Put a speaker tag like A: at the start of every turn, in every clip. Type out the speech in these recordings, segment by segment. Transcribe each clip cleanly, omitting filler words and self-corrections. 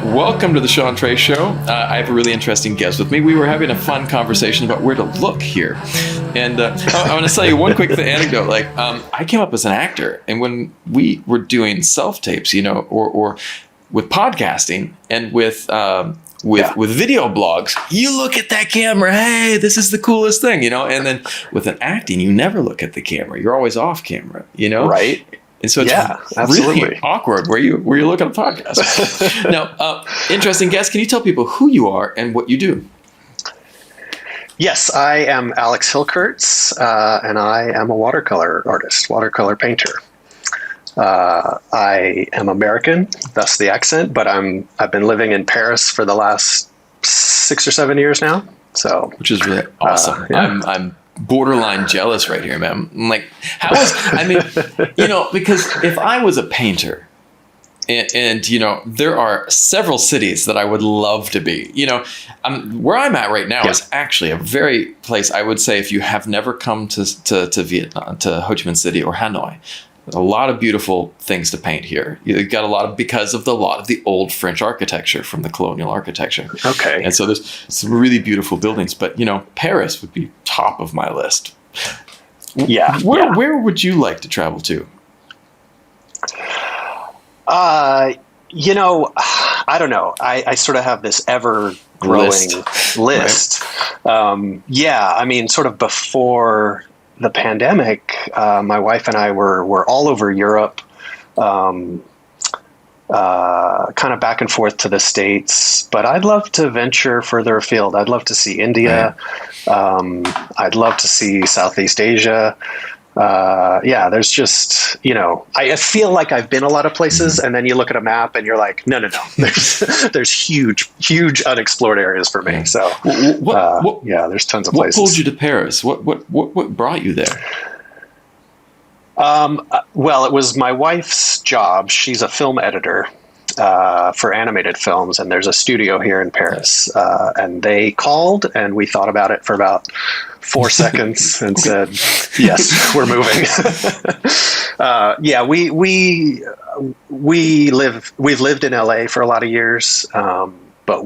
A: Welcome to the Sean Trey Show. I have a really interesting guest with me. We were having a fun conversation about where to look here. And I want to tell you one quick anecdote. Like, I came up as an actor, and when we were doing self-tapes, you know, or with podcasting and with video blogs, you look at that camera, hey, this is the coolest thing, you know? And then with an acting, you never look at the camera. You're always off camera, you know?
B: Right.
A: And so it's really awkward where you look at a podcast. Now, interesting guest, can you tell people who you are and what you do?
B: Yes, I am Alex Hillkurtz, and I am a watercolor artist, watercolor painter. I am American, thus the accent, but I've been living in Paris for the last 6 or 7 years now. So,
A: which is really awesome. I'm borderline jealous right here, man. I'm like, you know, because if I was a painter and you know, there are several cities that I would love to be, you know, where I'm at right now is actually a very place, I would say, if you have never come to Vietnam, to Ho Chi Minh City or Hanoi, a lot of beautiful things to paint here. You've got a lot of the old French architecture from the colonial architecture.
B: Okay.
A: And so there's some really beautiful buildings, but you know, Paris would be top of my list.
B: Yeah.
A: Where would you like to travel to?
B: You know, I don't know. I sort of have this ever growing list. Right. I mean, sort of before the pandemic, my wife and I were all over Europe, kind of back and forth to the States, but I'd love to venture further afield. I'd love to see India. I'd love to see Southeast Asia. There's just, you know, I feel like I've been a lot of places, and then you look at a map and you're like, no. There's huge unexplored areas for me. So, there's tons of places.
A: What pulled you to Paris? What brought you there?
B: Well, it was my wife's job. She's a film editor for animated films, and there's a studio here in Paris. And they called, and we thought about it for about 4 seconds and said, yes, we're moving. We've lived in LA for a lot of years, but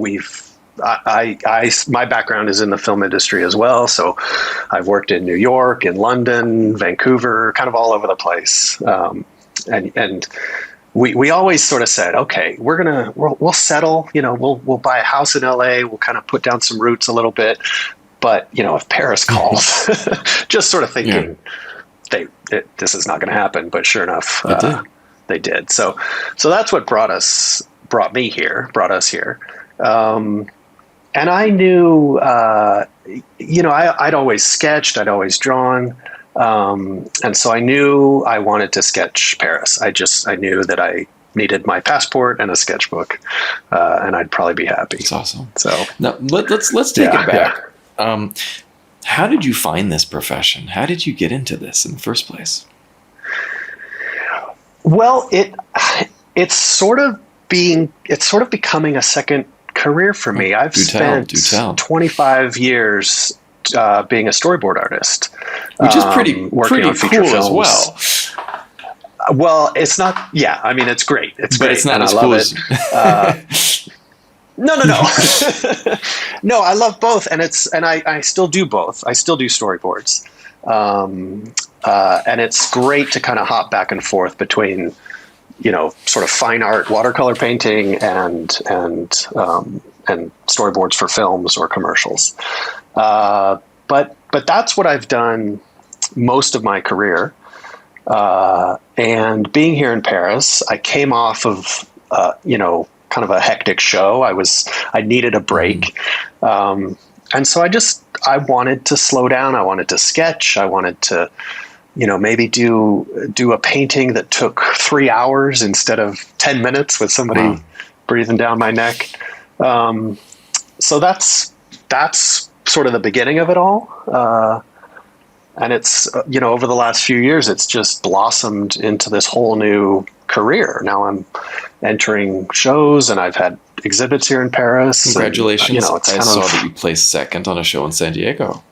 B: my background is in the film industry as well. So I've worked in New York, in London, Vancouver, kind of all over the place. And we always sort of said, okay, we'll settle, you know, we'll buy a house in LA. We'll kind of put down some roots a little bit. But, you know, if Paris calls, just sort of thinking this is not going to happen. But sure enough, they did. So that's what brought us here. And I knew, you know, I'd always sketched, I'd always drawn. And so I knew I wanted to sketch Paris. I knew that I needed my passport and a sketchbook, and I'd probably be happy.
A: That's awesome.
B: So
A: now let's take it back. How did you find this profession? How did you get into this in the first place?
B: Well, it's sort of becoming a second career for me. I've spent 25 years being a storyboard artist,
A: which is pretty
B: on feature
A: cool
B: films
A: as well.
B: Well, it's not. Yeah, I mean, it's great. It's
A: but
B: great.
A: It's not as cool as.
B: No. No, I love both, and I still do both. I still do storyboards, and it's great to kind of hop back and forth between, you know, sort of fine art, watercolor painting, and storyboards for films or commercials. But that's what I've done most of my career. And being here in Paris, I came off of, you know, kind of a hectic show. I needed a break. And so I wanted to slow down. I wanted to sketch. I wanted to, you know, maybe do a painting that took 3 hours instead of 10 minutes with somebody breathing down my neck. So that's sort of the beginning of it all. And it's, you know, over the last few years, it's just blossomed into this whole new career. Now I'm entering shows, and I've had exhibits here in Paris.
A: Congratulations.
B: And, you know,
A: I saw that you placed second on a show in San Diego.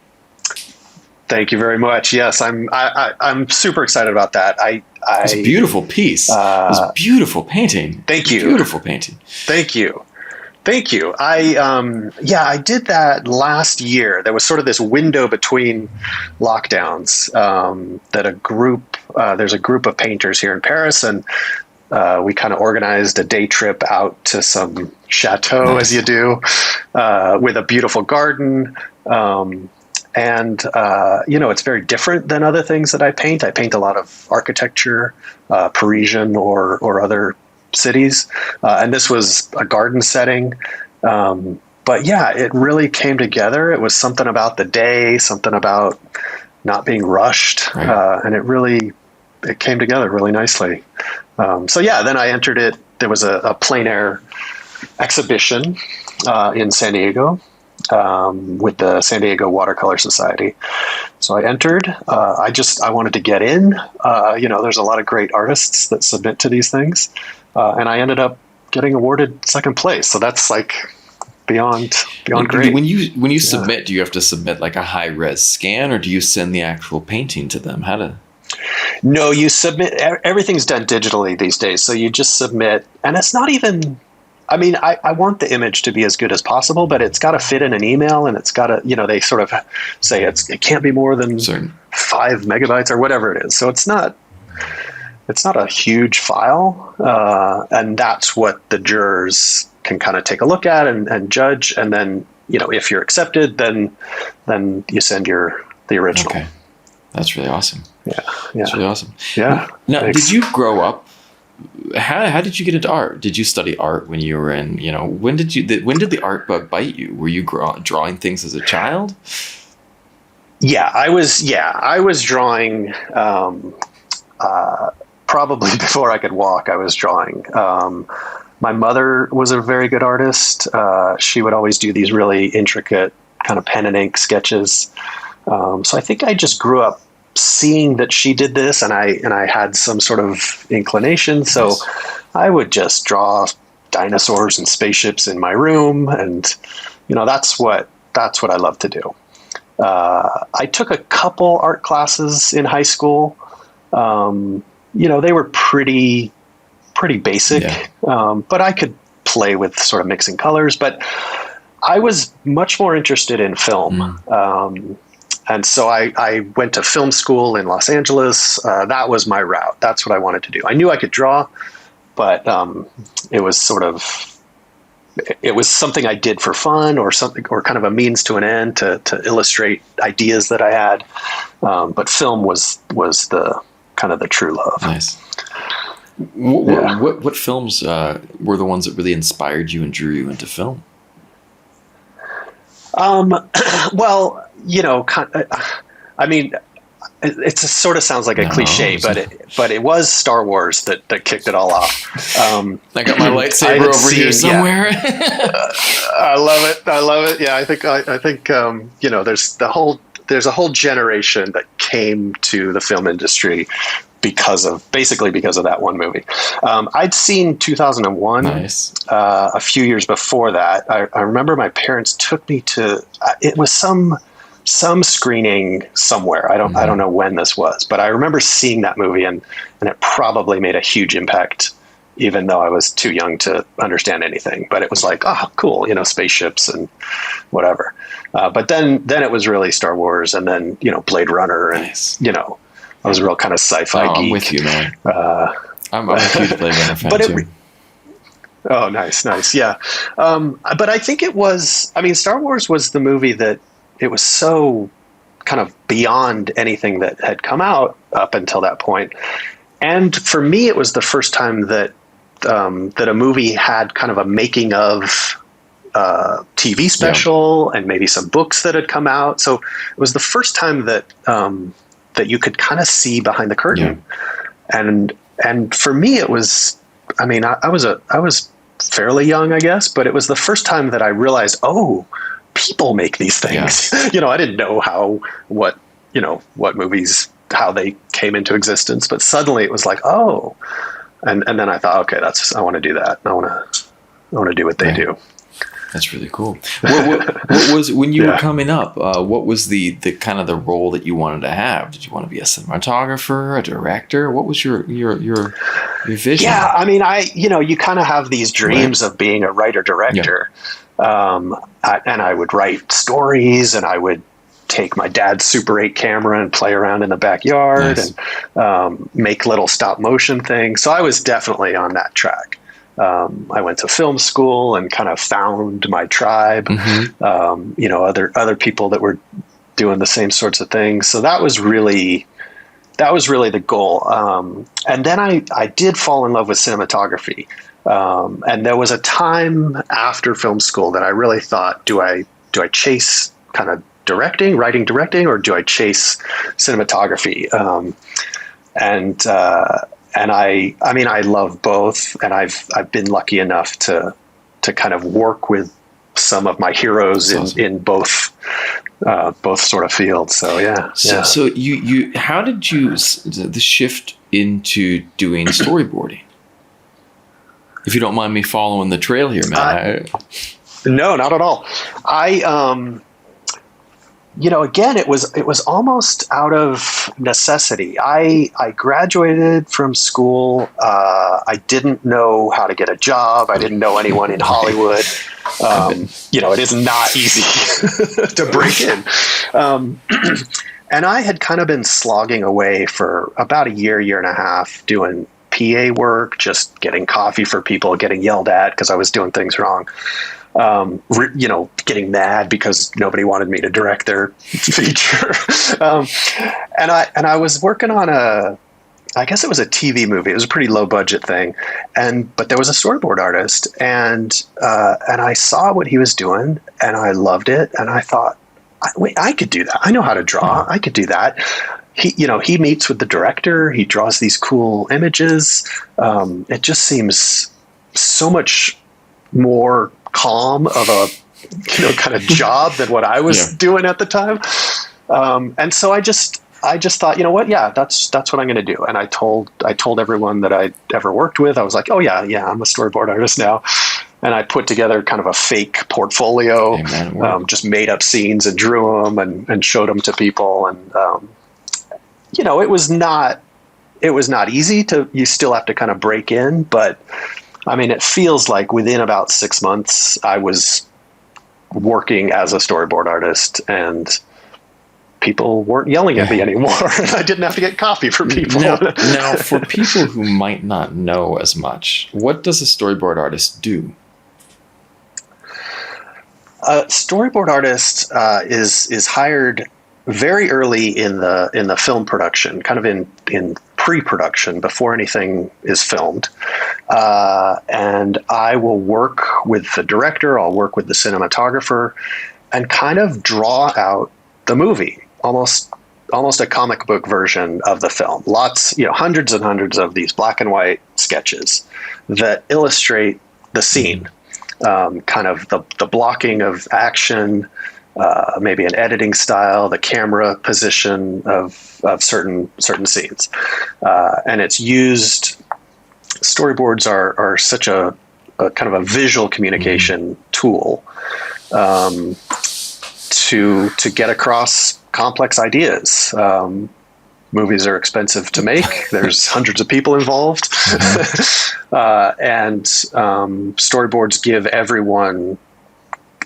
B: Thank you very much. Yes, I'm super excited about that.
A: It's a beautiful piece. It's a beautiful painting.
B: Thank you.
A: Beautiful painting.
B: Thank you. Thank you. I did that last year. There was sort of this window between lockdowns that there's a group of painters here in Paris, and we kind of organized a day trip out to some chateau,
A: Nice.
B: as you do, with a beautiful garden. It's very different than other things that I paint. I paint a lot of architecture, Parisian or other cities. And this was a garden setting. But yeah, it really came together. It was something about the day, something about not being rushed.
A: Right.
B: And it came together really nicely. Then I entered it. There was a plein air exhibition in San Diego with the San Diego Watercolor Society. So I entered. I wanted to get in. There's a lot of great artists that submit to these things. And I ended up getting awarded second place. So that's like beyond great.
A: When you submit, do you have to submit like a high res scan, or do you send the actual painting to them?
B: No, you submit. Everything's done digitally these days. So you just submit, and it's not even. I mean, I want the image to be as good as possible, but it's got to fit in an email, and it's got to, they sort of say it can't be more than 5 megabytes or whatever it is. So it's not a huge file, and that's what the jurors can kind of take a look at and judge. And then, if you're accepted, then you send the original.
A: Okay. That's really awesome.
B: Yeah.
A: That's really awesome.
B: Yeah.
A: Now,
B: Thanks.
A: did you grow up? How did you get into art? Did you study art when you were in? When did the art bug bite you? Were you drawing things as a child?
B: Yeah, I was drawing. Probably before I could walk, I was drawing. My mother was a very good artist. She would always do these really intricate kind of pen and ink sketches. So I think I just grew up seeing that she did this, and I had some sort of inclination. So
A: Nice.
B: I would just draw dinosaurs and spaceships in my room, and that's what I love to do. I took a couple art classes in high school. They were pretty basic, but I could play with sort of mixing colors. But I was much more interested in film. And so I went to film school in Los Angeles. That was my route. That's what I wanted to do. I knew I could draw, but it was something I did for fun, or something, or kind of a means to an end to illustrate ideas that I had. But film was the kind of the true love.
A: Nice. What films were the ones that really inspired you and drew you into film?
B: Well, I mean, it sort of sounds like a cliche, but it was Star Wars that kicked it all off.
A: I got my lightsaber over here somewhere.
B: I love it. Yeah, I think there's a whole generation that came to the film industry because of that one movie. I'd seen 2001.
A: Nice.
B: A few years before that. I remember my parents took me to. It was some screening somewhere. I don't know when this was, but I remember seeing that movie, and it probably made a huge impact, even though I was too young to understand anything. But it was like, oh, cool, spaceships and whatever. But then it was really Star Wars, and then Blade Runner, and
A: Nice.
B: I was a real kind of sci-fi geek.
A: I'm with you, man. I'm a huge Blade Runner fan too.
B: Oh, nice. Yeah. But I think Star Wars was the movie that it was so kind of beyond anything that had come out up until that point. And for me, it was the first time that a movie had kind of a making of TV special and maybe some books that had come out. So it was the first time that you could kind of see behind the curtain. Yeah. And for me, it was, I was fairly young, I guess, but it was the first time that I realized, oh, people make these things. Yeah. I didn't know what movies, how they came into existence, but suddenly it was like, oh, and then I thought, okay, I want to do that. I want to do what they do.
A: That's really cool. What was when you were coming up? What was the kind of the role that you wanted to have? Did you want to be a cinematographer, a director? What was your vision?
B: Yeah, I mean, you kind of have these dreams of being a writer director, and I would write stories, and I would take my dad's Super 8 camera and play around in the backyard and make little stop motion things. So I was definitely on that track. I went to film school and kind of found my tribe, other people that were doing the same sorts of things. So that was really the goal. And then I did fall in love with cinematography. And there was a time after film school that I really thought, do I chase kind of writing directing, or do I chase cinematography? And I love both, and I've been lucky enough to kind of work with some of my heroes in both sort of fields. So yeah.
A: So you how did you the shift into doing storyboarding? If you don't mind me following the trail here, man.
B: No, not at all. Again, it was almost out of necessity. I graduated from school. I didn't know how to get a job. I didn't know anyone in Hollywood. It is not easy to break in. And I had kind of been slogging away for about a year and a half doing PA work, just getting coffee for people, getting yelled at because I was doing things wrong. Getting mad because nobody wanted me to direct their feature. And I was working on I guess it was a TV movie. It was a pretty low budget thing. But there was a storyboard artist, and I saw what he was doing, and I loved it. And I thought, wait, I could do that. I know how to draw. I could do that. He meets with the director. He draws these cool images. It just seems so much more calm of a kind of job than what I was doing at the time. And so I just thought, you know what? Yeah, that's what I'm going to do. And I told everyone that I'd ever worked with. I was like, oh yeah, I'm a storyboard artist now. And I put together kind of a fake portfolio, just made up scenes and drew them and showed them to people. And it was not easy you still have to kind of break in, but I mean, it feels like within about 6 months, I was working as a storyboard artist, and people weren't yelling at me anymore. I didn't have to get coffee for people.
A: Now, for people who might not know as much, what does a storyboard artist do?
B: A storyboard artist is hired very early in the film production, kind of in pre-production, before anything is filmed. And I will work with the director, I'll work with the cinematographer, and kind of draw out the movie, almost a comic book version of the film. Lots, hundreds and hundreds of these black and white sketches that illustrate the scene, kind of the blocking of action, maybe an editing style, the camera position of certain scenes. And it's used, storyboards are such a kind of a visual communication tool to get across complex ideas. Movies are expensive to make. There's hundreds of people involved. And storyboards give everyone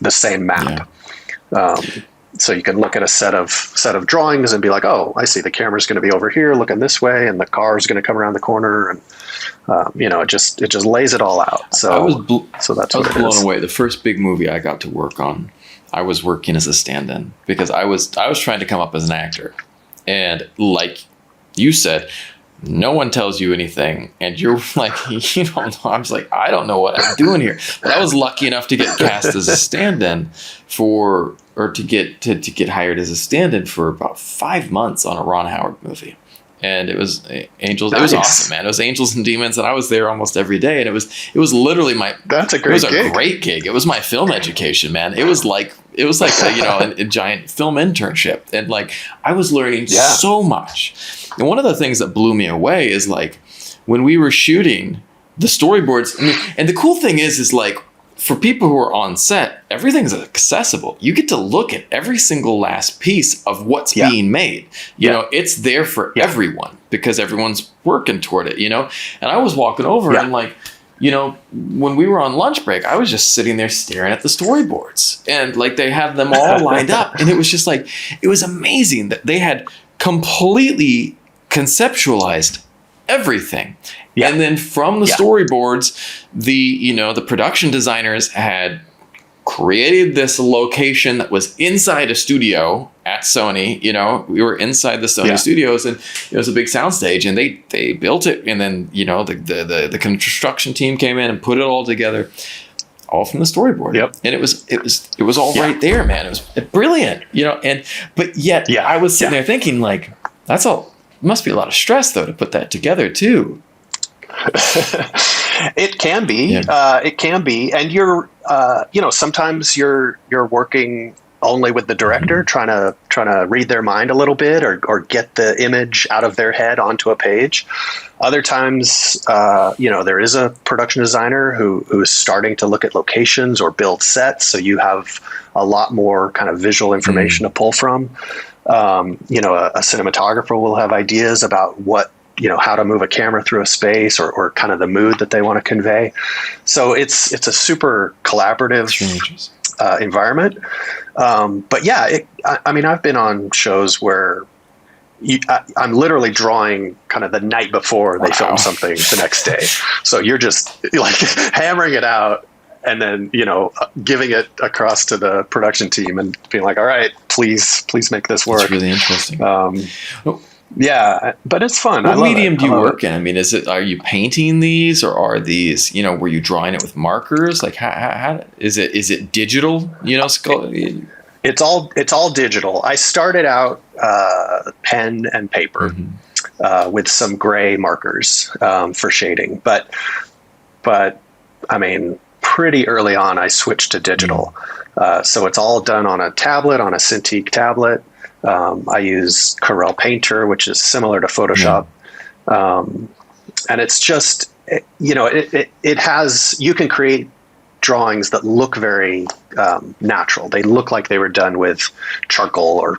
B: the same map. So you can look at a set of drawings and be like, oh, I see the camera's going to be over here looking this way, and the car's going to come around the corner, and it just lays it all out. So I was
A: blown away. The first big movie I got to work on, I was working as a stand-in because I was trying to come up as an actor, and like you said, no one tells you anything, and you're like, I was like, I don't know what I'm doing here. But I was lucky enough to get cast as a stand-in to get hired as a stand-in for about 5 months on a Ron Howard movie. And it was Angels. Nice. It was awesome, man. It was Angels and Demons, and I was there almost every day. And it was literally
B: That's a great gig.
A: It was a great gig. It was my film education, man. It was like a giant film internship, and like I was learning so much. And one of the things that blew me away is like when we were shooting the storyboards. I mean, and the cool thing is like for people who are on set, everything's accessible. You get to look at every single last piece of what's being made. You know, it's there for everyone because everyone's working toward it, you know? And I was walking over and like, you know, when we were on lunch break, I was just sitting there staring at the storyboards and like they had them all lined up. And it was just like, it was amazing that they had completely conceptualized everything. Yeah. And then from the storyboards, the production designers had created this location that was inside a studio at Sony. You know, we were inside the Sony studios, and it was a big soundstage, and they built it, and then the construction team came in and put it all together, all from the storyboard. Yep. And it was all right there, man. It was brilliant, you know. But yet I was sitting there thinking like, must be a lot of stress though to put that together too.
B: It can be. It can be, and you're, sometimes you're working only with the director, trying to read their mind a little bit, or get the image out of their head onto a page. Other times, there is a production designer who is starting to look at locations or build sets, so you have a lot more kind of visual information to pull from. A cinematographer will have ideas about how to move a camera through a space or kind of the mood that they want to convey. So it's a super collaborative environment. But yeah, I've been on shows where I'm literally drawing kind of the night before they film something the next day. So you're just like hammering it out and then, giving it across to the production team and being like, all right, please make this work.
A: It's really interesting.
B: Yeah, but it's fun.
A: What medium do you work in? I mean, are you painting these, or are these, were you drawing it with markers? Like, how is it digital?
B: It's all digital. I started out pen and paper with some gray markers for shading, but I mean, pretty early on, I switched to digital. So it's all done on a tablet, on a Cintiq tablet. I use Corel Painter, which is similar to Photoshop. And it's just, it has, you can create drawings that look very natural. They look like they were done with charcoal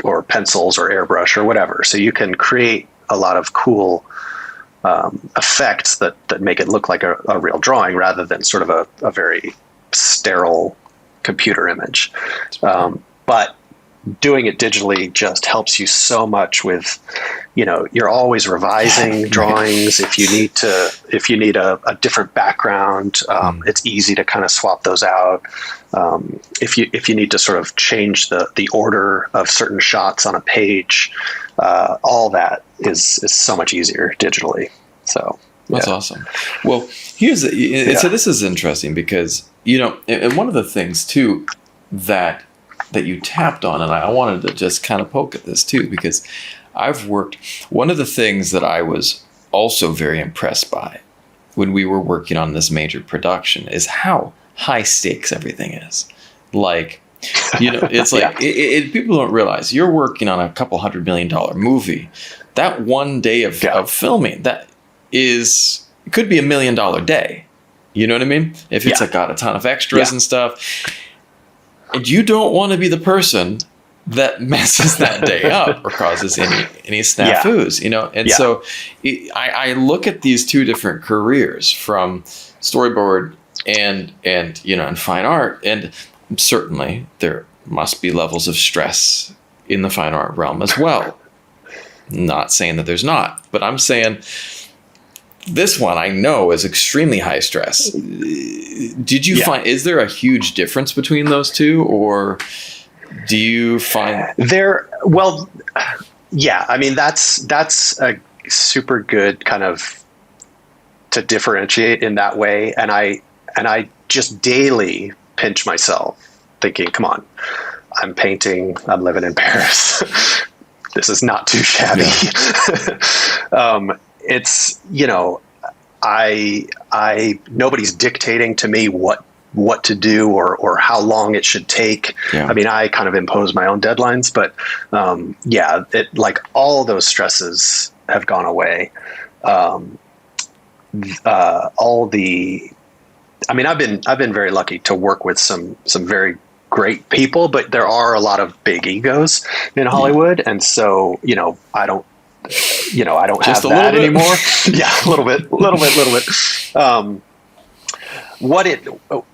B: or pencils or airbrush or whatever. So you can create a lot of cool effects that make it look like a real drawing rather than sort of a very sterile computer image. But doing it digitally just helps you so much with, you're always revising drawings. If you need a different background, it's easy to kind of swap those out. If you need to sort of change the order of certain shots on a page, all that is so much easier digitally. So
A: that's awesome. Well, so this is interesting because, and one of the things too, that you tapped on, and I wanted to just kind of poke at this too, because one of the things that I was also very impressed by when we were working on this major production is how high stakes everything is. Like, it's like, people don't realize you're working on a couple $100 million movie. That one day of filming, it could be $1 million day. You know what I mean? If it's got a ton of extras and stuff. And you don't want to be the person that messes that day up or causes any snafus, And so I look at these two different careers, from storyboard and fine art, and certainly there must be levels of stress in the fine art realm as well. Not saying that there's not, but I'm saying this one I know is extremely high stress. Did you find, is there a huge difference between those two, or do you find
B: well, yeah, I mean, that's a super good kind of to differentiate in that way. And I just daily pinch myself thinking, come on, I'm painting, I'm living in Paris. This is not too shabby. It's, nobody's dictating to me what to do or how long it should take. Yeah. I mean, I kind of impose my own deadlines, but like all those stresses have gone away. All the I mean, I've been very lucky to work with some very great people, but there are a lot of big egos in Hollywood, and so I don't
A: Just
B: have
A: a little
B: that
A: bit?
B: anymore. Yeah, a little bit.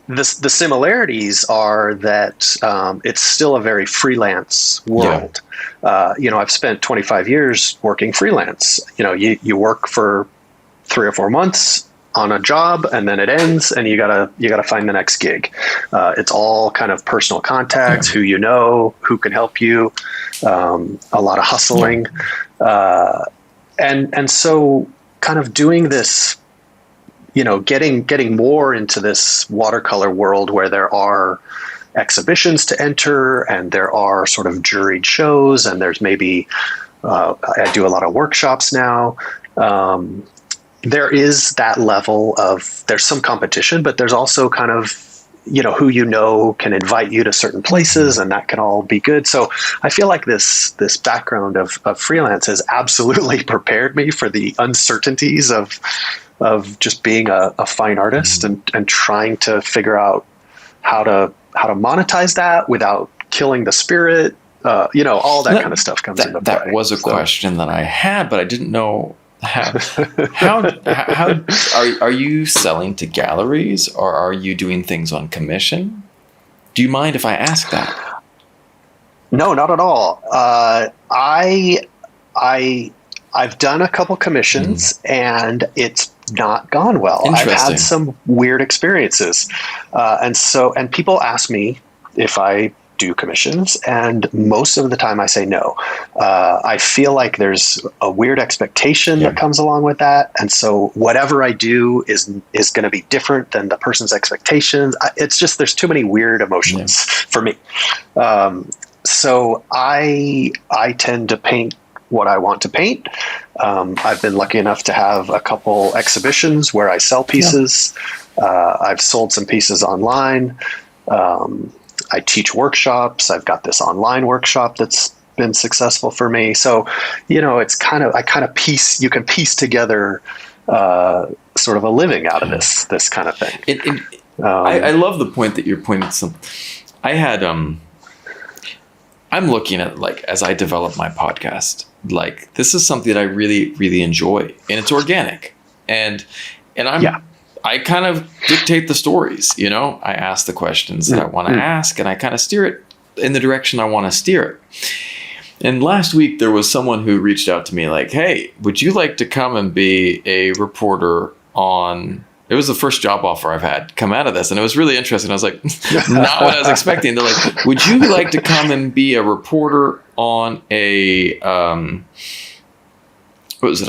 B: The similarities are that it's still a very freelance world. I've spent 25 years working freelance. You work for 3 or 4 months on a job, and then it ends, and you gotta find the next gig. It's all kind of personal contacts, who who can help you, a lot of hustling, and so kind of doing this, getting more into this watercolor world where there are exhibitions to enter, and there are sort of juried shows, and there's maybe I do a lot of workshops now. There is that level of, there's some competition, but there's also kind of, who can invite you to certain places, and that can all be good. So I feel like this background of freelance has absolutely prepared me for the uncertainties of just being a fine artist, and trying to figure out how to monetize that without killing the spirit. All that kind of stuff comes into play.
A: That was a question that I had, but I didn't know how are you selling to galleries, or are you doing things on commission? Do you mind if I ask that?
B: No, not at all. I've done a couple commissions, and it's not gone well. I've had some weird experiences, and people ask me if I do commissions, and most of the time I say no. I feel like there's a weird expectation that comes along with that, and so whatever I do is going to be different than the person's expectations. It's just, there's too many weird emotions for me. So I tend to paint what I want to paint. I've been lucky enough to have a couple exhibitions where I sell pieces. I've sold some pieces online. I teach workshops. I've got this online workshop that's been successful for me. So, it's you can piece together sort of a living out of this kind of thing.
A: I love the point that you're pointing to. I had, I'm looking at, like, as I develop my podcast, like, this is something that I really, really enjoy, and it's organic, and I kind of dictate the stories, I ask the questions that I want to ask, and I kind of steer it in the direction I want to steer it. And last week there was someone who reached out to me like, hey, would you like to come and be a reporter on, it was the first job offer I've had come out of this. And it was really interesting. I was like, not what I was expecting. They're like, would you like to come and be a reporter on a, a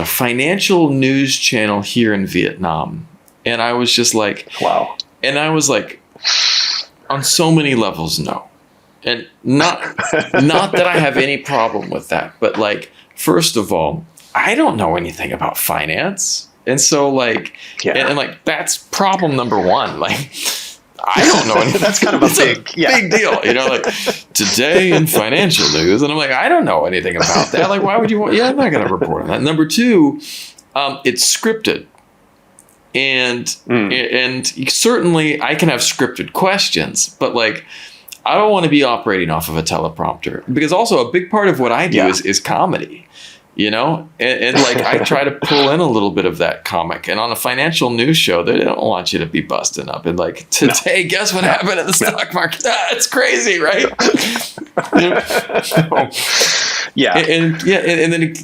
A: financial news channel here in Vietnam? And I was just like, wow. And I was like, on so many levels, no. And not that I have any problem with that, but, like, first of all, I don't know anything about finance. And so, like, and like, that's problem number one. Like, I don't know anything.
B: That's kind of a
A: big deal, like, today in financial news. And I'm like, I don't know anything about that. Like, why would you want, I'm not going to report on that. Number two, it's scripted. And certainly I can have scripted questions, but, like, I don't want to be operating off of a teleprompter, because also a big part of what I do is comedy, and like, I try to pull in a little bit of that comic. And on a financial news show, they don't want you to be busting up and, like, today, guess what happened in the stock market? It's crazy, right? And then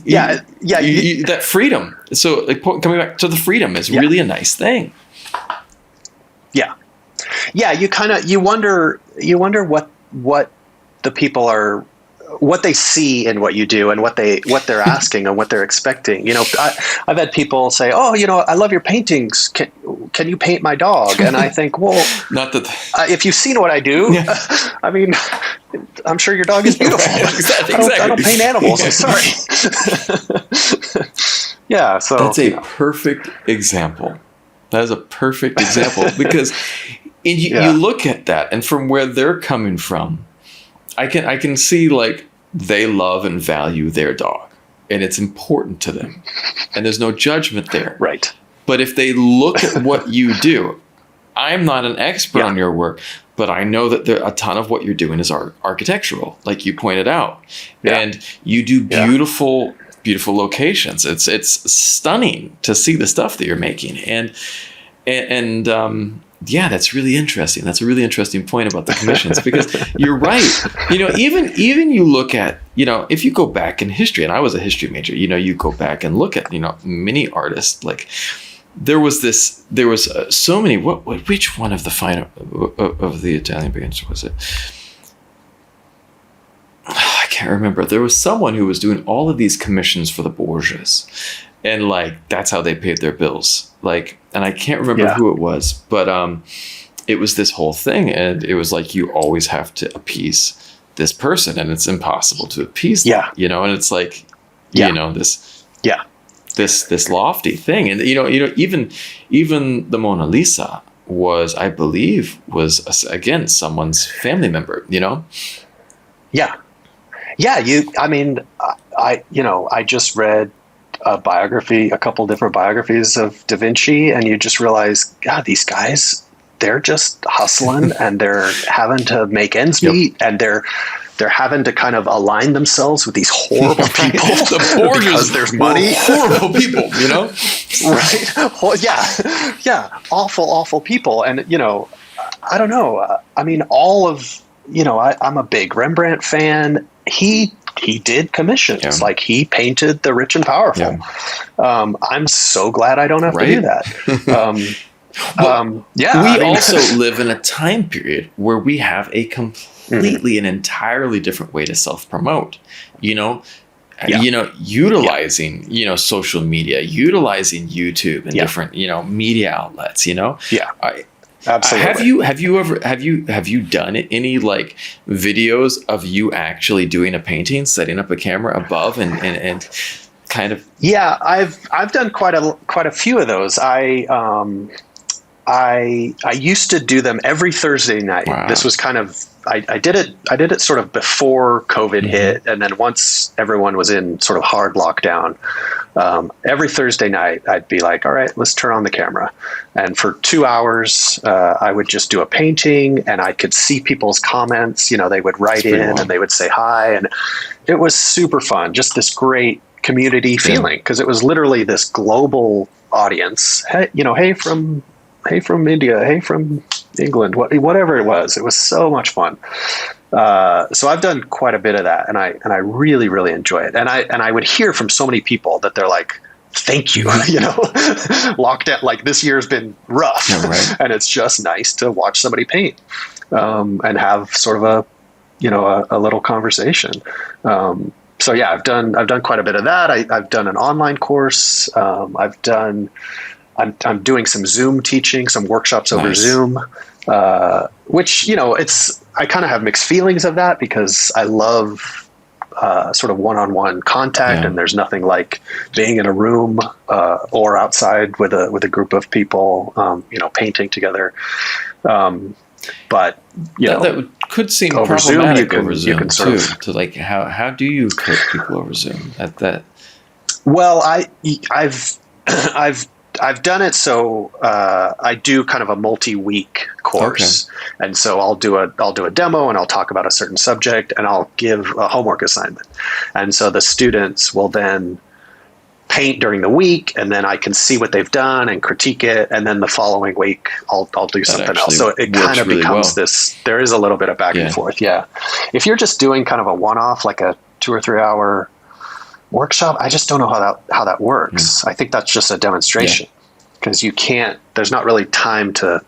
A: that freedom. So, like, coming back to the freedom is really a nice thing.
B: Yeah, you wonder what the people are, what they see in what you do, and what they're asking and what they're expecting. I've had people say, "Oh, I love your paintings. Can you paint my dog?" And I think, well, not that if you've seen what I do, I mean, I'm sure your dog is beautiful. Exactly. I don't paint animals. I'm sorry. So
A: that's a perfect example. That is a perfect example, because you look at that, and from where they're coming from, I can see, like, they love and value their dog, and it's important to them, and there's no judgment there.
B: Right.
A: But if they look at what you do, I'm not an expert on your work, but I know that a ton of what you're doing is architectural, like you pointed out, and you do beautiful locations. It's stunning to see the stuff that you're making, and that's really interesting. That's a really interesting point about the commissions, because you're right. Even you look at, if you go back in history, and I was a history major, you go back and look at, many artists, like there was so many, which one of the final of the Italian painters was it? I can't remember. There was someone who was doing all of these commissions for the Borgias, and that's how they paid their bills. And I can't remember who it was, but it was this whole thing, and it was like you always have to appease this person, and it's impossible to appease them. And it's like this lofty thing, and even the Mona Lisa was, I believe, again someone's family member.
B: I just read a couple different biographies of Da Vinci, and you just realize, God, these guys, they're just hustling and they're having to make ends meet, and they're having to kind of align themselves with these horrible people because there's money.
A: Horrible people,
B: right? Well, awful people, and I don't know. I'm a big Rembrandt fan. He did commissions, like he painted the rich and powerful. I'm so glad I don't have to do that. We
A: also live in a time period where we have a completely and entirely different way to self-promote, utilizing, social media, utilizing YouTube and different, media outlets, Absolutely. Have you done any videos of you actually doing a painting, setting up a camera above and kind of?
B: Yeah, I've done quite a few of those. I used to do them every Thursday night. Wow. This was kind of, I did it sort of before COVID hit, and then once everyone was in sort of hard lockdown, every Thursday night I'd be like, all right, let's turn on the camera. And for 2 hours, I would just do a painting, and I could see people's comments. They would write in and they would say hi, and it was super fun. Just this great community feeling, because it was literally this global audience. Hey from India, hey from England, whatever it was so much fun. So I've done quite a bit of that, and I really, really enjoy it. And I would hear from so many people that they're like, thank you, locked out, like this year's been rough. Yeah, right. And it's just nice to watch somebody paint, and have sort of a little conversation. So yeah, I've done quite a bit of that. I've done an online course. I'm doing some Zoom teaching, some workshops over Zoom, which, I kind of have mixed feelings of that, because I love sort of one-on-one contact, and there's nothing like being in a room or outside with a group of people, painting together. But
A: that could seem
B: over
A: problematic
B: Zoom,
A: over Zoom
B: you can sort of,
A: to how do you coach people over Zoom at that?
B: Well, I've done it. So I do kind of a multi-week course, and so I'll do a demo, and I'll talk about a certain subject, and I'll give a homework assignment, and so the students will then paint during the week, and then I can see what they've done and critique it, and then the following week I'll do something else. So it kind of becomes this. There is a little bit of back and forth. Yeah, if you're just doing kind of a one-off, like a 2 or 3 hour workshop, I just don't know how that works. I think that's just a demonstration, because there's not really time to,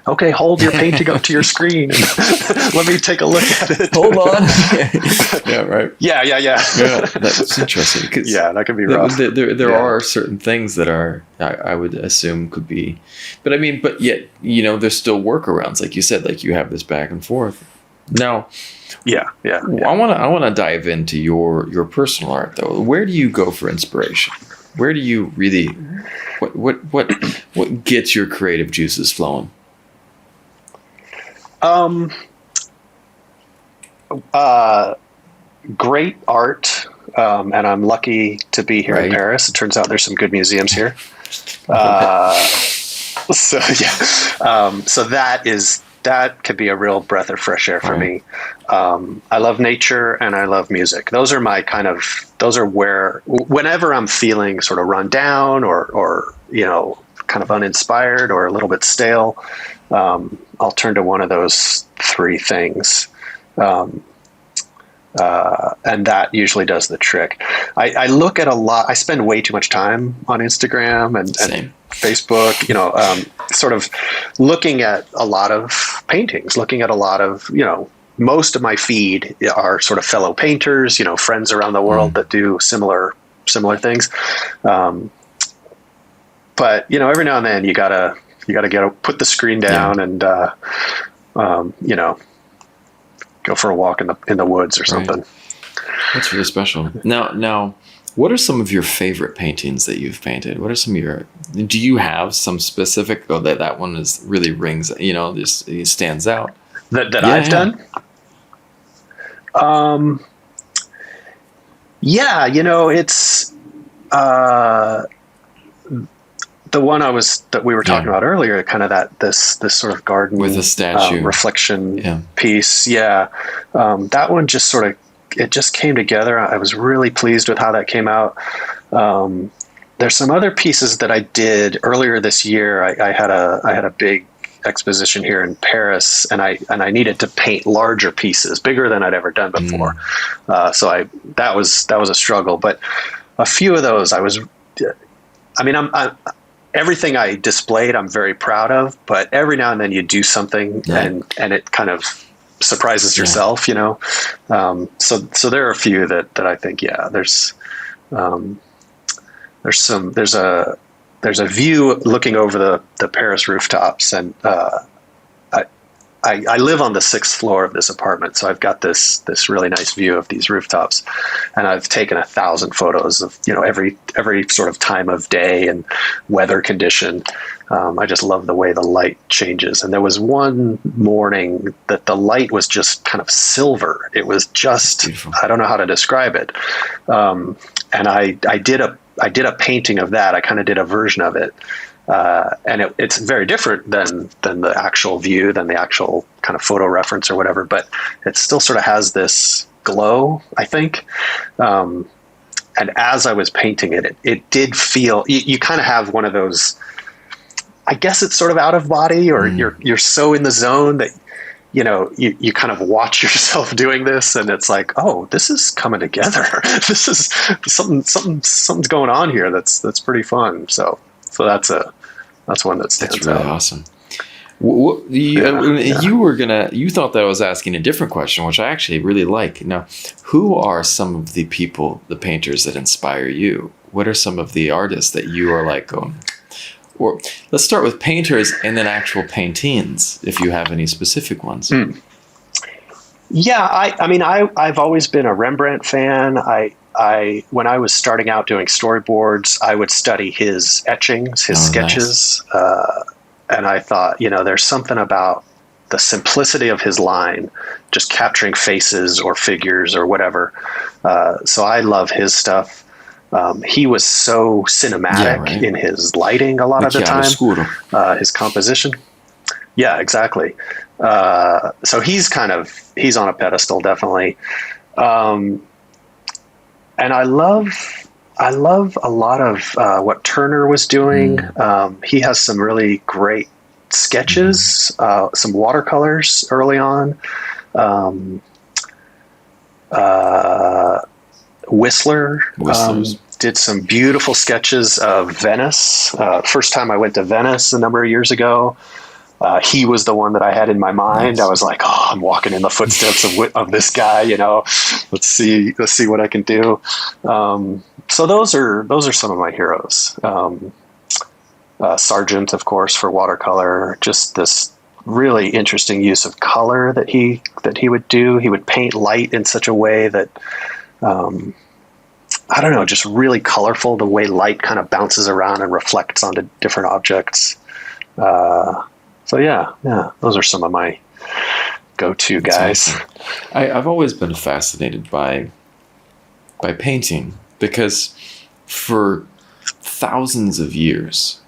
B: okay, hold your painting up to your screen and let me take a look at it.
A: Hold on. Yeah, right.
B: Yeah.
A: That's interesting.
B: That could be rough.
A: There are certain things that are, I would assume, could be, but yet, there's still workarounds. Like you said, like you have this back and forth. Now,
B: yeah.
A: I want to dive into your personal art, though. Where do you go for inspiration? Where do you really, what gets your creative juices flowing?
B: Great art, and I'm lucky to be here in Paris. It turns out there's some good museums here. So so that could be a real breath of fresh air for me. I love nature and I love music. Those are where, whenever I'm feeling sort of run down or kind of uninspired or a little bit stale, I'll turn to one of those three things. And that usually does the trick. I look at a lot. I spend way too much time on Instagram and Facebook, sort of looking at a lot of paintings, looking at a lot of, most of my feed are sort of fellow painters, friends around the world that do similar things. But, every now and then you gotta put the screen down and, go for a walk in the woods or something.
A: That's really special. Now, what are some of your favorite paintings that you've painted? What are some of do you have some specific, that one is really rings, just it stands out?
B: That I've done? It's, the one that we were talking about earlier, kind of this sort of garden
A: with a statue
B: reflection piece. Yeah. That one just sort of, it just came together. I was really pleased with how that came out. There's some other pieces that I did earlier this year. I had a big exposition here in Paris, and I needed to paint larger pieces, bigger than I'd ever done before. So that was a struggle, but a few of those everything I displayed, I'm very proud of, but every now and then you do something and it kind of surprises yourself, So there are a few that I think, there's a view looking over the Paris rooftops, and I live on the 6th floor of this apartment, so I've got this really nice view of these rooftops, and I've taken 1,000 photos of every sort of time of day and weather condition. I just love the way the light changes. And there was one morning that the light was just kind of silver. It was just beautiful. I don't know how to describe it. And I did a painting of that. I kind of did a version of it. And it's very different than the actual view, than the actual kind of photo reference or whatever, but it still sort of has this glow, I think. And as I was painting it did feel, you kind of have one of those, I guess it's sort of out of body, or you're so in the zone that, you kind of watch yourself doing this, and it's like, oh, this is coming together. This is something's going on here. That's pretty fun. So that's one that stands out. That's really
A: awesome. You thought that I was asking a different question, which I actually really like. Now, who are some of the people, the painters that inspire you? What are some of the artists that you are like going? Or let's start with painters and then actual paintings, if you have any specific ones.
B: Yeah, I've always been a Rembrandt fan. When I was starting out doing storyboards, I would study his etchings, his sketches. Nice. And I thought, there's something about the simplicity of his line, just capturing faces or figures or whatever. So I love his stuff. He was so cinematic in his lighting a lot of the time. His composition. Yeah, exactly. So he's on a pedestal, definitely. And I love a lot of what Turner was doing. He has some really great sketches, some watercolors early on. Whistler did some beautiful sketches of Venice. First time I went to Venice a number of years ago, he was the one that I had in my mind. Nice. I was like, oh, I'm walking in the footsteps of this guy, let's see what I can do. So those are some of my heroes. Sargent, of course, for watercolor, just this really interesting use of color that he would do. He would paint light in such a way that, I don't know, just really colorful, the way light kind of bounces around and reflects onto different objects. So yeah, those are some of my go-to guys.
A: Awesome. I've always been fascinated by painting, because for thousands of years,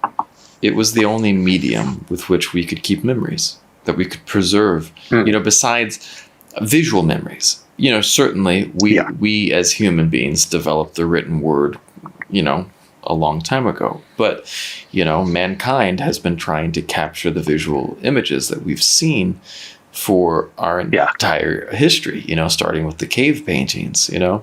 A: it was the only medium with which we could keep memories, that we could preserve, besides visual memories. Certainly we as human beings developed the written word, a long time ago. But, mankind has been trying to capture the visual images that we've seen for our entire history, starting with the cave paintings, and,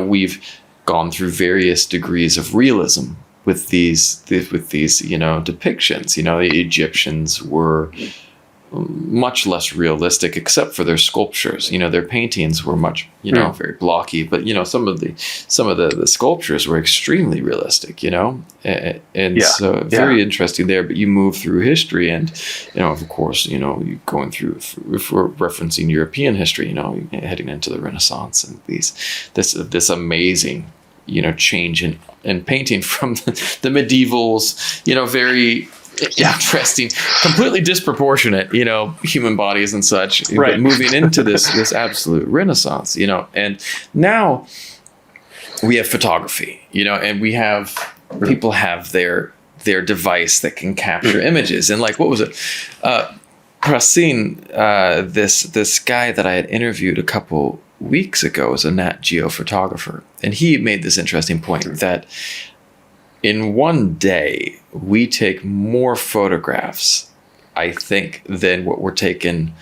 A: we've gone through various degrees of realism with these depictions. The Egyptians were much less realistic, except for their sculptures. Their paintings were much, very blocky, but some of the sculptures were extremely realistic, so very interesting there. But you move through history, and of course, you're going through, if we're referencing European history, heading into the Renaissance and this amazing change in painting from the medievals, very interesting, completely disproportionate, human bodies and such,
B: right.
A: But moving into this absolute renaissance, and now we have photography, and we have people have their device that can capture images. And like, what was it? Prasin, this guy that I had interviewed a couple weeks ago is a Nat Geo photographer, and he made this interesting point that in one day, we take more photographs, I think, than what were taken,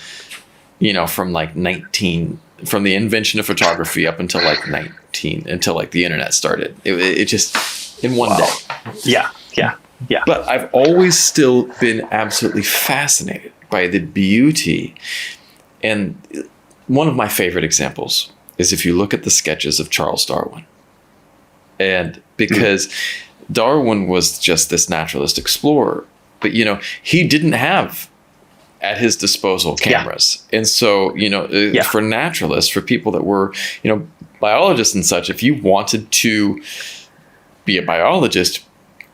A: from from the invention of photography up until until the internet started. It just, in one day.
B: Yeah.
A: But I've always still been absolutely fascinated by the beauty. And one of my favorite examples is if you look at the sketches of Charles Darwin. And because Darwin was just this naturalist explorer, but he didn't have at his disposal cameras. And so, for naturalists, for people that were, biologists and such, if you wanted to be a biologist,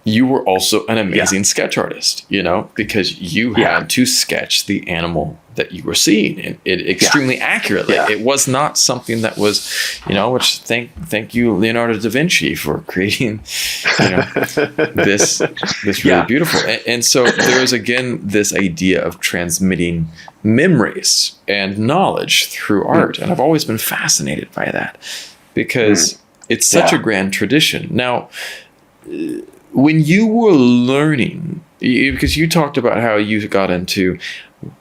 A: you were also an amazing sketch artist, because you had to sketch the animal that you were seeing it extremely accurately. It was not something that was, which thank you, Leonardo da Vinci, for creating, this really beautiful. And so there is, again, this idea of transmitting memories and knowledge through art. And I've always been fascinated by that because it's such a grand tradition. Now, when you were learning, because you talked about how you got into,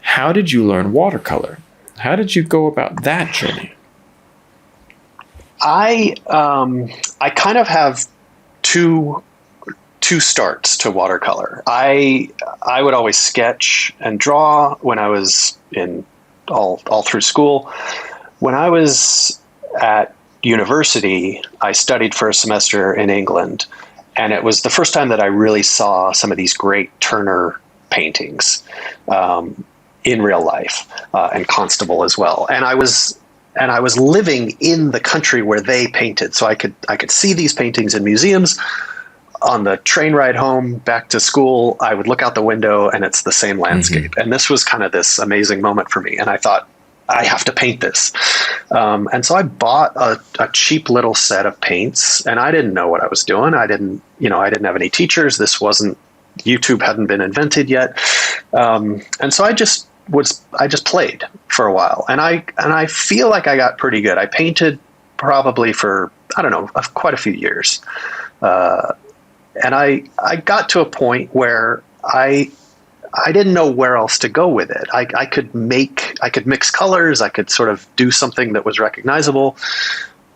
A: how did you learn watercolor? How did you go about that journey?
B: I kind of have two starts to watercolor. I would always sketch and draw when I was in all through school. When I was at university, I studied for a semester in England. And it was the first time that I really saw some of these great Turner paintings in real life, and Constable as well. And I was living in the country where they painted, so I could see these paintings in museums. On the train ride home back to school, I would look out the window, and it's the same landscape. And this was kind of this amazing moment for me. And I thought, I have to paint this. And so I bought a cheap little set of paints, and I didn't know what I was doing. I didn't have any teachers. YouTube hadn't been invented yet. And so I just played for a while, and I feel like I got pretty good. I painted probably for, I don't know, quite a few years. And I got to a point where I didn't know where else to go with it. I could mix colors. I could sort of do something that was recognizable,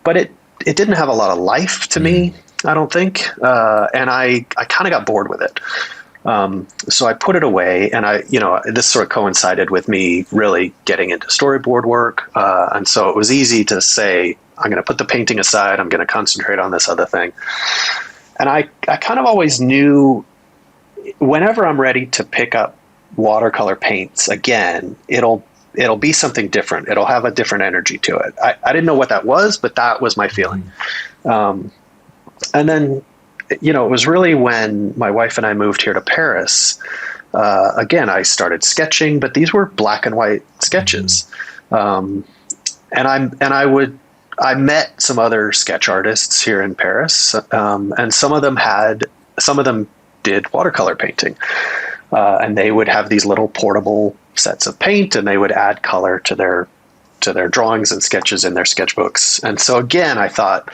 B: but it didn't have a lot of life to me, I don't think. And I kind of got bored with it. So I put it away, and this sort of coincided with me really getting into storyboard work. And so it was easy to say, I'm going to put the painting aside. I'm going to concentrate on this other thing. And I kind of always knew, whenever I'm ready to pick up watercolor paints again, it'll be something different. It'll have a different energy to it. I didn't know what that was, but that was my feeling. And then, it was really when my wife and I moved here to Paris. Again, I started sketching, but these were black and white sketches. And I met some other sketch artists here in Paris, and some of them did watercolor painting. And they would have these little portable sets of paint, and they would add color to their drawings and sketches in their sketchbooks. And so again, I thought,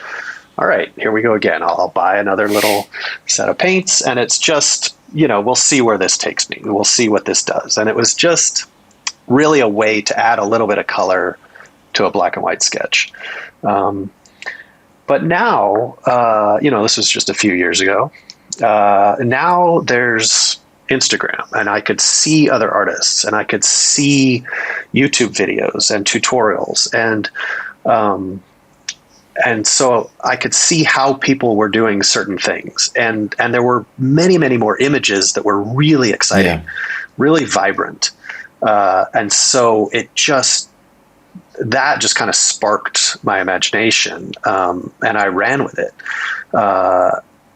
B: all right, here we go again. I'll buy another little set of paints, and it's just, we'll see where this takes me. We'll see what this does. And it was just really a way to add a little bit of color to a black and white sketch. But now, this was just a few years ago. Now there's Instagram, and I could see other artists, and I could see YouTube videos and tutorials, and so I could see how people were doing certain things, and there were many, many more images that were really exciting, really vibrant, and so that just kind of sparked my imagination, and I ran with it.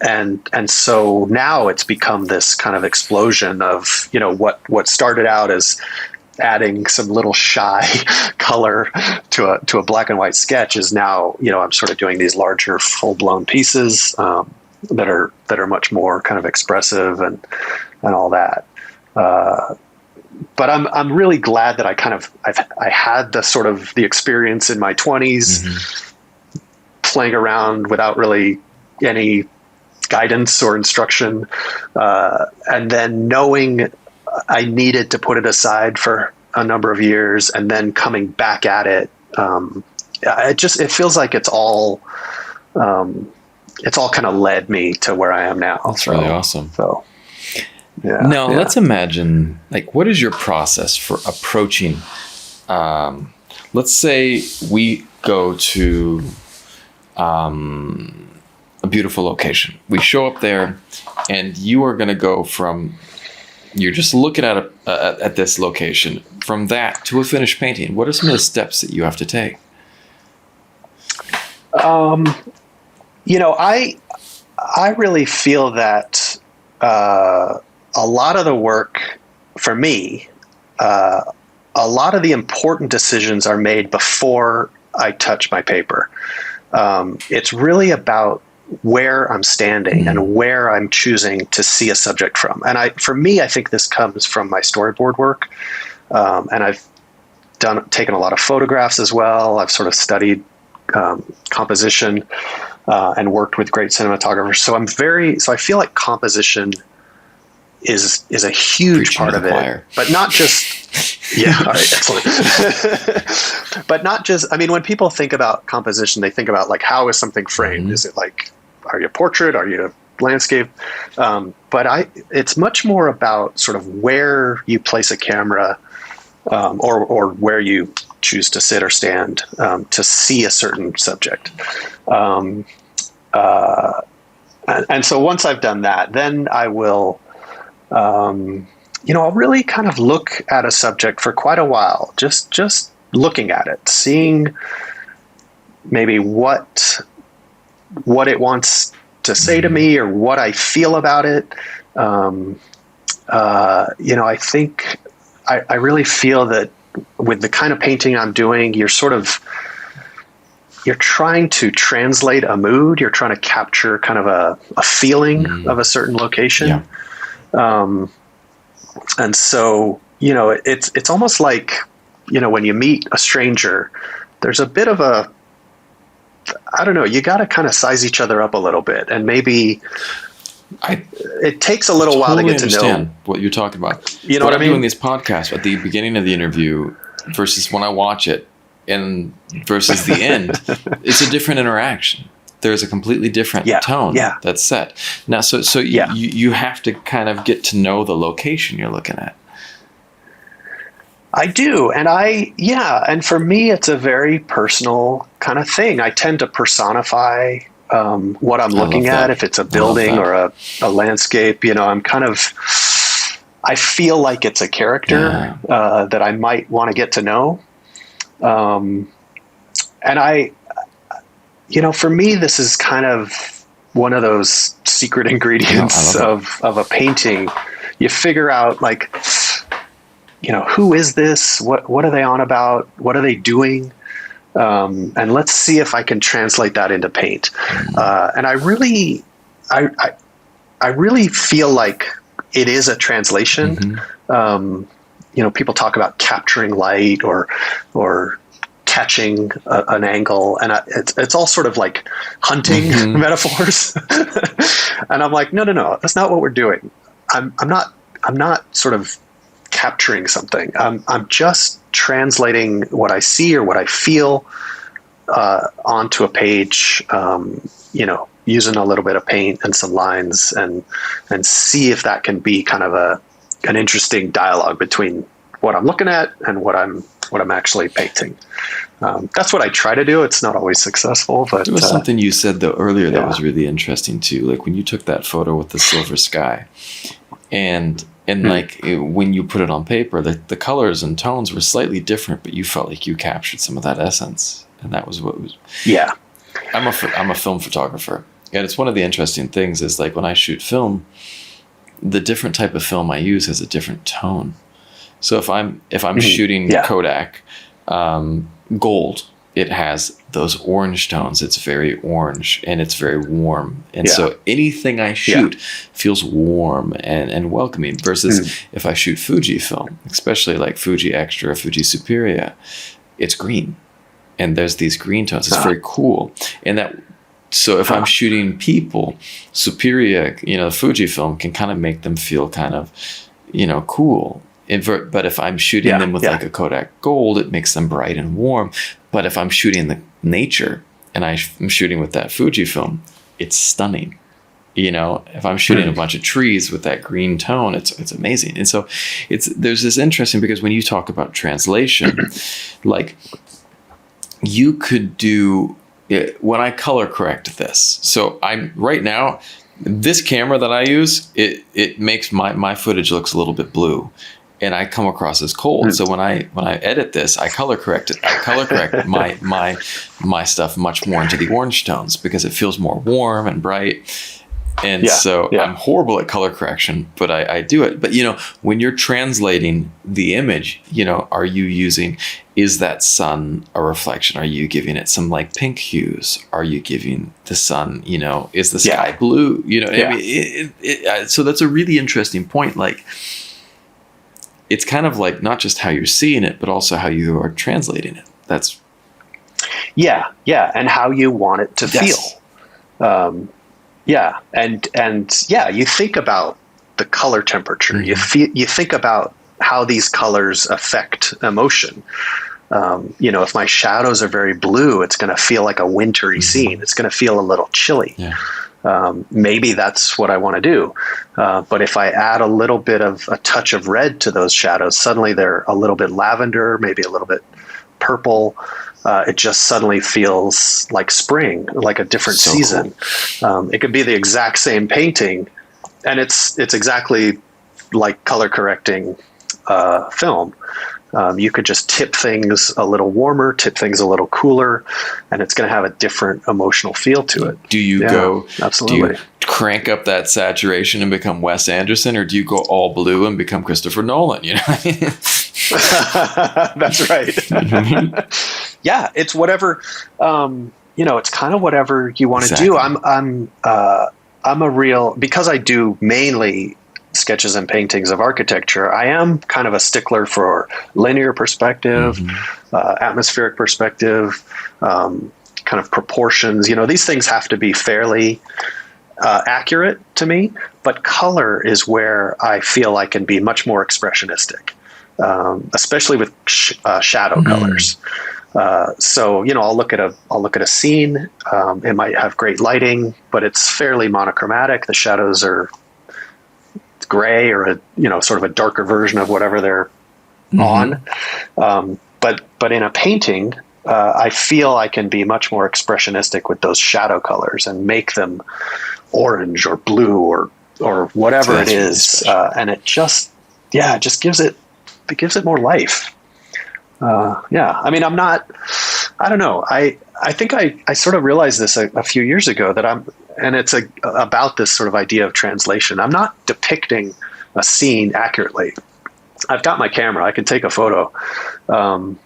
B: And so now it's become this kind of explosion of, what started out as adding some little shy color to a black and white sketch is now, I'm sort of doing these larger full blown pieces, that are much more kind of expressive and all that. But I'm really glad that I had the sort of the experience in my 20s, playing around without really any guidance or instruction, and then knowing I needed to put it aside for a number of years, and then coming back at it. It feels like it's all kind of led me to where I am now.
A: That's really awesome.
B: So,
A: Now let's imagine, what is your process for approaching, let's say we go to, a beautiful location. We show up there, and you are going to go from, you're just looking at this location, from that to a finished painting. What are some of the steps that you have to take?
B: I really feel that a lot of the work for me, a lot of the important decisions are made before I touch my paper. It's really about where I'm standing and where I'm choosing to see a subject from. And for me, I think this comes from my storyboard work. And I've taken a lot of photographs as well. I've sort of studied composition and worked with great cinematographers. So I feel like composition is a huge part of it, but not just, all right, excellent. But not just, when people think about composition, they think about how is something framed? Is it are you a portrait? Are you a landscape? But it's much more about sort of where you place a camera, or where you choose to sit or stand, to see a certain subject. And so once I've done that, then I will, I'll really kind of look at a subject for quite a while, just looking at it, seeing maybe what it wants to say to me, or what I feel about it. I think I really feel that with the kind of painting I'm doing, you're trying to translate a mood. You're trying to capture kind of a feeling of a certain location. Yeah. And so, it's almost like, when you meet a stranger, there's a bit of you got to kind of size each other up a little bit, and maybe it takes a little while to get to know
A: what you're talking about.
B: You know what I mean?
A: Doing this podcast at the beginning of the interview versus when I watch it and versus the end, it's a different interaction. There's a completely different tone that's set. Now, so you have to kind of get to know the location you're looking at.
B: I do. And and for me, it's a very personal kind of thing. I tend to personify what I'm looking at. If it's a building or a landscape, I'm kind of, I feel like it's a character that I might want to get to know. And for me, this is kind of one of those secret ingredients of a painting. You figure out who is this? What are they on about? What are they doing? And let's see if I can translate that into paint. And I really, I really feel like it is a translation. People talk about capturing light or catching an angle, and it's all sort of like hunting metaphors. And I'm like, no, that's not what we're doing. I'm not sort of capturing something. I'm just translating what I see or what I feel onto a page. Using a little bit of paint and some lines, and see if that can be kind of an interesting dialogue between what I'm looking at and what I'm actually painting. That's what I try to do. It's not always successful, but
A: there was something you said though earlier that was really interesting too. Like when you took that photo with the silver sky, and like when you put it on paper, the colors and tones were slightly different, but you felt like you captured some of that essence, and that was what was.
B: Yeah,
A: I'm a film photographer, and it's one of the interesting things is like when I shoot film, the different type of film I use has a different tone. So if I'm shooting Kodak gold, it has those orange tones. It's very orange and it's very warm. And so anything I shoot feels warm and welcoming versus if I shoot Fuji film, especially like Fuji Extra, Fuji Superia, it's green. And there's these green tones. It's very cool. So if I'm shooting people, Superia, the Fuji film can kind of make them feel kind of, cool. But if I'm shooting them with like a Kodak Gold, it makes them bright and warm. But if I'm shooting the nature and I'm shooting with that Fuji film, it's stunning. If I'm shooting a bunch of trees with that green tone, it's amazing. And so there's this interesting, because when you talk about translation, like you could do it, when I color correct this. So I'm right now, this camera that I use, it makes my footage looks a little bit blue. And I come across as cold. So when I edit this, I color correct it. I color correct my stuff much more into the orange tones because it feels more warm and bright. And I'm horrible at color correction, but I do it. But when you're translating the image, is that sun a reflection? Are you giving it some like pink hues? Are you giving the sun, is the sky blue? I mean, so that's a really interesting point. Like, it's kind of like not just how you're seeing it, but also how you are translating it. That's and how you want it to feel. You think about the color temperature. You think about how these colors affect emotion. If my shadows are very blue, it's going to feel like a wintry scene. It's going to feel a little chilly. Maybe that's what I want to do. But if I add a little bit of a touch of red to those shadows, suddenly they're a little bit lavender, maybe a little bit purple. It just suddenly feels like spring, like a different season. Cool. It could be the exact same painting, and it's exactly like color correcting film. You could just tip things a little warmer, tip things a little cooler, and it's going to have a different emotional feel to it. Do you go
B: absolutely?
A: Do you crank up that saturation and become Wes Anderson, or do you go all blue and become Christopher Nolan?
B: That's right. It's whatever. It's kind of whatever you want to do. I'm a real, because I do mainly sketches and paintings of architecture, I am kind of a stickler for linear perspective, atmospheric perspective, kind of proportions. These things have to be fairly accurate to me, but color is where I feel I can be much more expressionistic, especially with shadow colors. So I'll look at a scene. It might have great lighting, but it's fairly monochromatic. The shadows are gray or sort of a darker version of whatever they're on. But in a painting, I feel I can be much more expressionistic with those shadow colors and make them orange or blue or whatever it is, and it just gives it more life. I mean, I don't know. I think I sort of realized this a few years ago and it's about this sort of idea of translation. I'm not depicting a scene accurately. I've got my camera. I can take a photo. My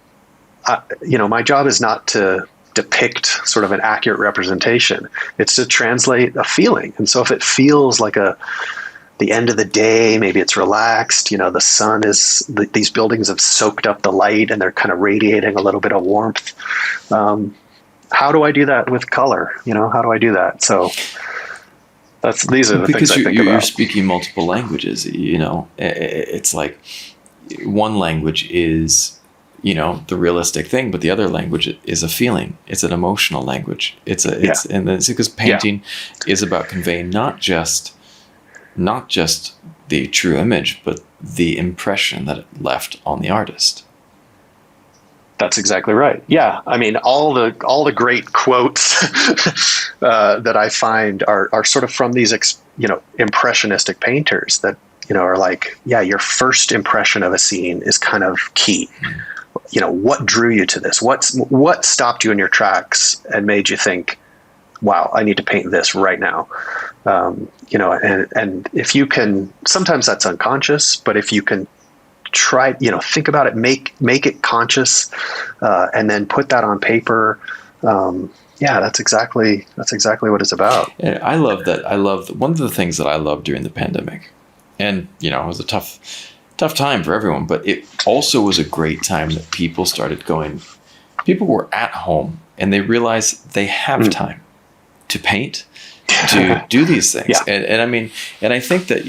B: job is not to depict sort of an accurate representation. It's to translate a feeling. And so if it feels like the end of the day, maybe it's relaxed, the sun these buildings have soaked up the light and they're kind of radiating a little bit of warmth. How do I do that with color? How do I do that? So these are the things I think about.
A: Because you're speaking multiple languages, it's like one language is, the realistic thing, but the other language is a feeling. It's an emotional language. And it's because painting is about conveying not just the true image, but the impression that it left on the artist.
B: That's exactly right. Yeah. I mean, all the great quotes that I find are sort of from these, impressionistic painters that, are like, yeah, your first impression of a scene is kind of key. What drew you to this? What stopped you in your tracks and made you think, wow, I need to paint this right now. And if you can, sometimes that's unconscious, but if you can try, think about it, make it conscious, and then put that on paper. That's exactly what it's about.
A: And I love that. One of the things that I loved during the pandemic, and, it was a tough time for everyone, but it also was a great time that people were at home and they realized they have time to paint, to do these things.
B: Yeah.
A: And I think that,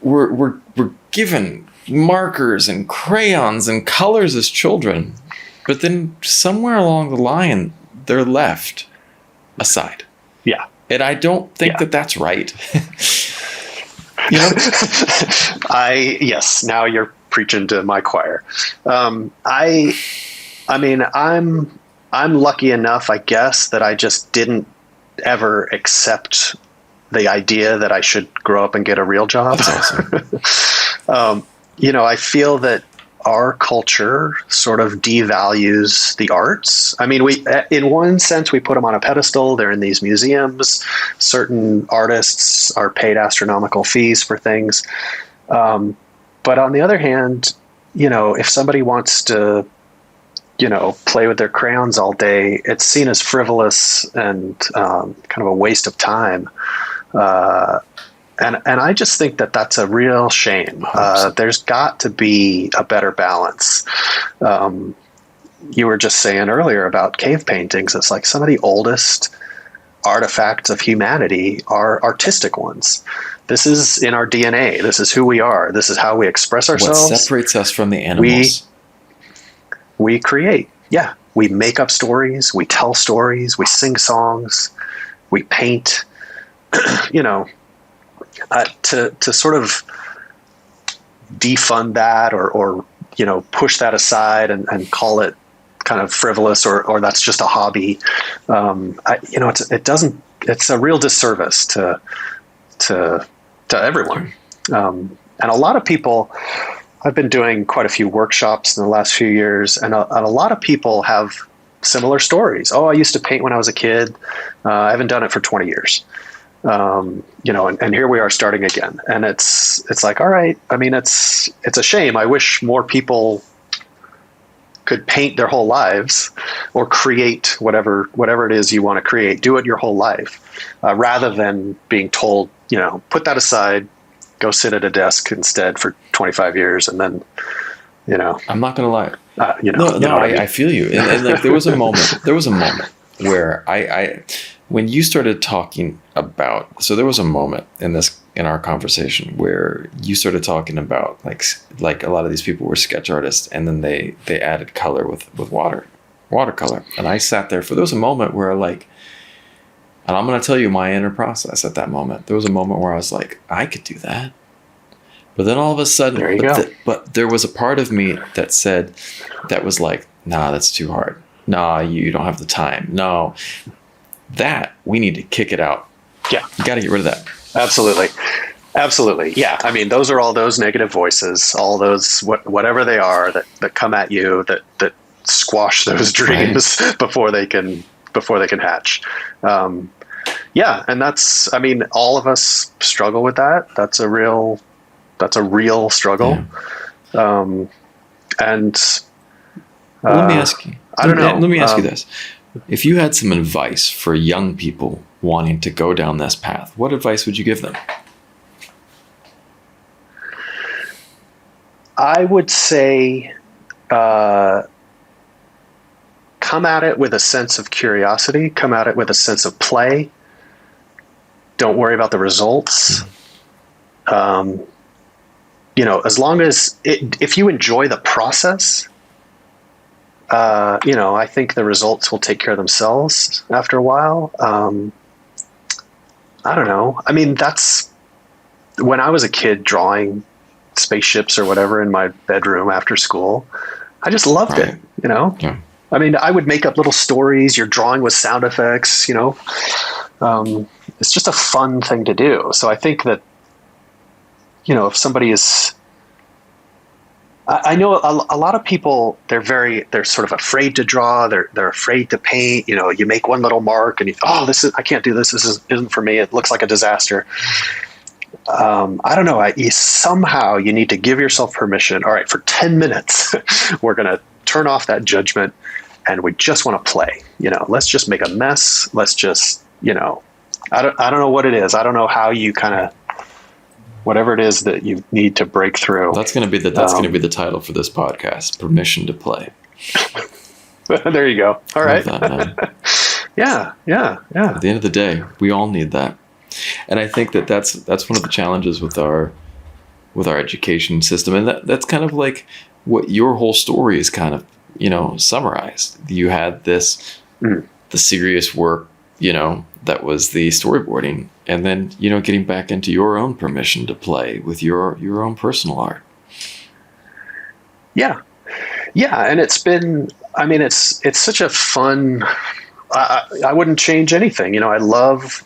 A: we're given markers and crayons and colors as children, but then somewhere along the line, they're left aside.
B: Yeah.
A: And I don't think that that's right.
B: Yes, now you're preaching to my choir. I'm lucky enough, I guess, that I just didn't ever accept the idea that I should grow up and get a real job.
A: That's awesome.
B: I feel that our culture sort of devalues the arts. I mean, in one sense, we put them on a pedestal. They're in these museums. Certain artists are paid astronomical fees for things. But on the other hand, if somebody wants to, play with their crayons all day, it's seen as frivolous and kind of a waste of time. And I just think that that's a real shame. There's got to be a better balance. You were just saying earlier about cave paintings. It's like some of the oldest artifacts of humanity are artistic ones. This is in our DNA. This is who we are. This is how we express ourselves.
A: What separates us from the animals?
B: We create. Yeah. We make up stories. We tell stories. We sing songs. We paint. To sort of defund that or push that aside and call it kind of frivolous or that's just a hobby. It's a real disservice to everyone. And a lot of people, I've been doing quite a few workshops in the last few years, and a lot of people have similar stories. Oh, I used to paint when I was a kid. I haven't done it for 20 years. And here we are starting again. And it's like, all right. I mean, it's a shame. I wish more people could paint their whole lives or create whatever it is you want to create, do it your whole life, rather than being told, put that aside, go sit at a desk instead for 25 years. And then,
A: I'm not going to lie.
B: I
A: feel you. And like, there was a moment where when you started talking about, so there was a moment in our conversation where you started talking about like a lot of these people were sketch artists, and then they added color with watercolor. And I sat there there was a moment where and I'm going to tell you my inner process at that moment. There was a moment where I was like, I could do that. But then all of a sudden,
B: there you go.
A: But there was a part of me that was like, nah, that's too hard. Nah, you don't have the time. No. That we need to kick it out.
B: Yeah.
A: You got to get rid of that.
B: Absolutely. Yeah. I mean, those are all those negative voices, all those, whatever they are that come at you, that squash those dreams before they can hatch. Yeah. And all of us struggle with that. That's a real struggle.
A: Yeah.
B: And
A: let me ask you.
B: I don't know.
A: Let me ask you this. If you had some advice for young people wanting to go down this path, what advice would you give them?
B: I would say come at it with a sense of curiosity, come at it with a sense of play. Don't worry about the results. As long as if you enjoy the process, I think the results will take care of themselves after a while. I don't know. I mean, that's when I was a kid drawing spaceships or whatever in my bedroom after school. I just loved it,
A: Yeah.
B: I mean, I would make up little stories. You're drawing with sound effects, it's just a fun thing to do. So I think that, if somebody is, I know a lot of people, they're sort of afraid to draw. They're afraid to paint. You make one little mark and I can't do this. This isn't for me. It looks like a disaster. I don't know. Somehow you need to give yourself permission. All right, for 10 minutes, we're going to turn off that judgment and we just want to play. Let's just make a mess. Let's just, I don't know what it is. I don't know how you kind of, whatever it is that you need to break through.
A: That's going to be the title for this podcast, Permission to Play.
B: There you go. All right.
A: That,
B: Yeah.
A: At the end of the day, we all need that. And I think that's one of the challenges with our education system. And that's kind of like what your whole story is kind of, summarized. You had this, the serious work, that was the storyboarding, and then, getting back into your own permission to play with your own personal art. Yeah.
B: And it's been, it's such a fun, I wouldn't change anything. I love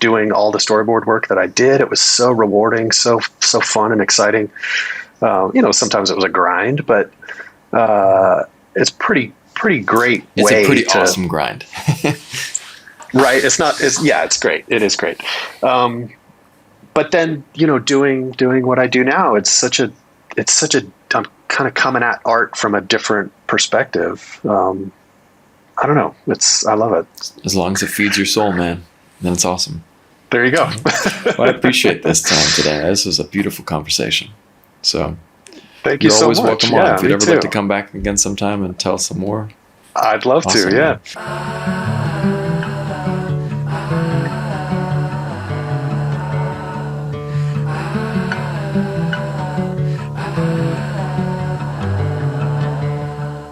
B: doing all the storyboard work that I did. It was so rewarding, so fun and exciting. Sometimes it was a grind, but it's pretty great.
A: It's a pretty awesome grind.
B: Right. It's great. It is great. But then, doing what I do now, I'm kind of coming at art from a different perspective. I don't know. I love it.
A: As long as it feeds your soul, man, then it's awesome.
B: There you go.
A: Well, I appreciate this time today. This was a beautiful conversation. So
B: thank you so much.
A: You're always welcome on. If you'd ever
B: too.
A: like to come back again sometime and tell some more.
B: I'd love
A: Awesome,
B: to. Yeah.
A: Man.